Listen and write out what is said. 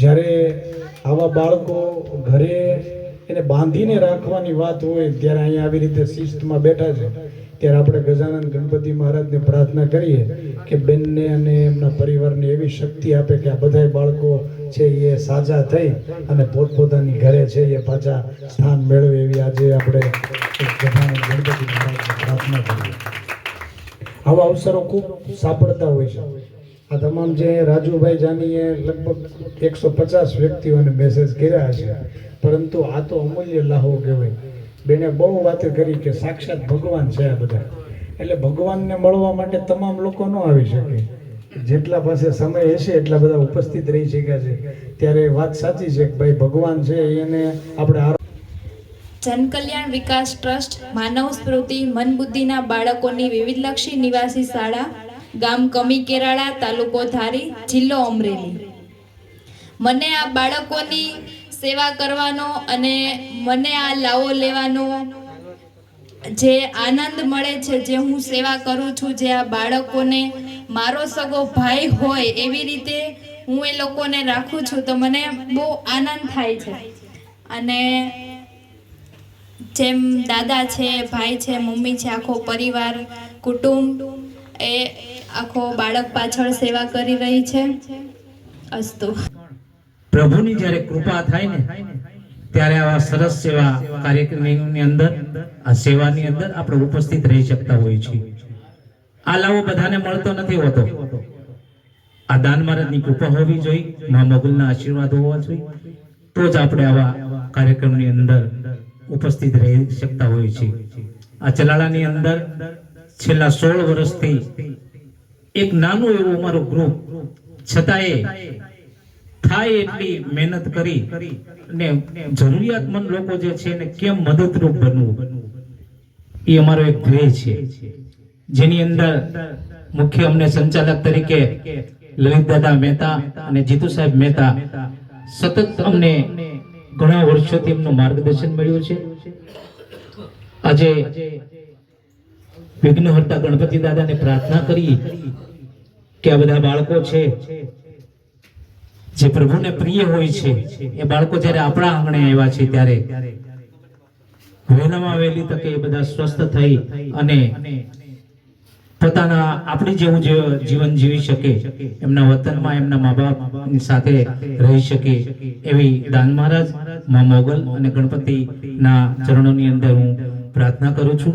જ્યારે આવા બાળકો ઘરે એને બાંધીને રાખવાની વાત હોય ત્યારે અહીંયા આવી રીતે શિસ્તમાં બેઠા છે ત્યારે આપણે ગજાનન ગણપતિ મહારાજને પ્રાર્થના કરીએ કે બેનને અને એમના પરિવારને એવી શક્તિ આપે કે આ બધા બાળકો છે એ સાજા થઈ અને પોતપોતાની ઘરે છે એ પાછા સ્થાન મેળવે એવી આજે આપણે ગજાનન ગણપતિ મહારાજને પ્રાર્થના કરીએ. આવા અવસરો ખૂબ સાંપડતા હોય છે. આ તમામ જે રાજુભાઈ જાનીએ લગભગ 150 વ્યક્તિઓને મેસેજ કર્યા છે, પરંતુ આ તો અમૂલ્ય લાહો કહેવાય. બેને બહુ વાતો કરી કે સાક્ષાત ભગવાન છે આ બધા, એટલે ભગવાનને મળવા માટે તમામ લોકો ન આવી શકે. જેટલા પાસે સમય હશે એટલા બધા ઉપસ્થિત રહી શક્યા છે. ત્યારે વાત સાચી છે કે ભાઈ ભગવાન છે એને આપણે જનકલ્યાણ વિકાસ ટ્રસ્ટ માનવ સ્મૃતિ મન બુદ્ધિના બાળકોની વિવિધલક્ષી નિવાસી શાળા, ગામ કમી કેરાળા, તાલુકો ધારી, જિલ્લો અમરેલી. મને આ બાળકોની સેવા કરવાનો અને મને આ લાવો લેવાનો જે આનંદ મળે છે, જે હું સેવા કરું છું, જે આ બાળકોને મારો સગો ભાઈ હોય એવી રીતે હું એ લોકોને રાખું છું, તો મને બહુ આનંદ થાય છે. અને જેમ દાદા છે, ભાઈ છે, મમ્મી છે, આખો પરિવાર કુટુંબ એ આખો બાળક પાછળ સેવા કરી રહી છે. અસ્તુ. પ્રભુની જ્યારે કૃપા થાય ને ત્યારે આવા સરસ સેવા કાર્યક્રમની અંદર, આ સેવાની અંદર આપણે ઉપસ્થિત રહી શકતા હોઈએ છીએ. આ લાવો બધાને મળતો નથી હોતો. આ દાન મહારાજની કૃપા હોવી જોઈએ, મા મોગલના આશીર્વાદ હોવા જોઈએ, તો જ આપણે આવા કાર્યક્રમની અંદર ઉપસ્થિત રહી શકતા હોઈએ છીએ. આ ચલાળાની અંદર છેલ્લા 16 વર્ષથી એક નાનું એવું અમારું ગ્રુપ, છતાંય થાય એટલી મહેનત કરી અને જરૂરિયાતમંદ લોકો જે છે એને કેમ મદદરૂપ બનવું એ અમારો એક ધ્યેય છે, જેની અંદર મુખ્ય અમને સંચાલક તરીકે લલિતદાદા મહેતા અને જીતુ સાહેબ મહેતા સતત અમને ઘણા વર્ષોથી એમનું માર્ગદર્શન મળ્યું છે. આજે વિઘ્નહર્તા ગણપતિ દાદાને પ્રાર્થના કરી કે આ બધા બાળકો છે જે પ્રભુને પ્રિય હોય છે, એ બાળકો જ્યારે આપણા આંગણે આવ્યા છે ત્યારે વહેલામાં વહેલી તકે એ બધા સ્વસ્થ થઈ અને પોતાના આપણી જેવું જીવન જીવી શકે, એમના વતનમાં એમના મા બાપની સાથે રહી શકે એવી દાન મહારાજ, મા મોગલ અને ગણપતિના ચરણોની અંદર હું પ્રાર્થના કરું છું.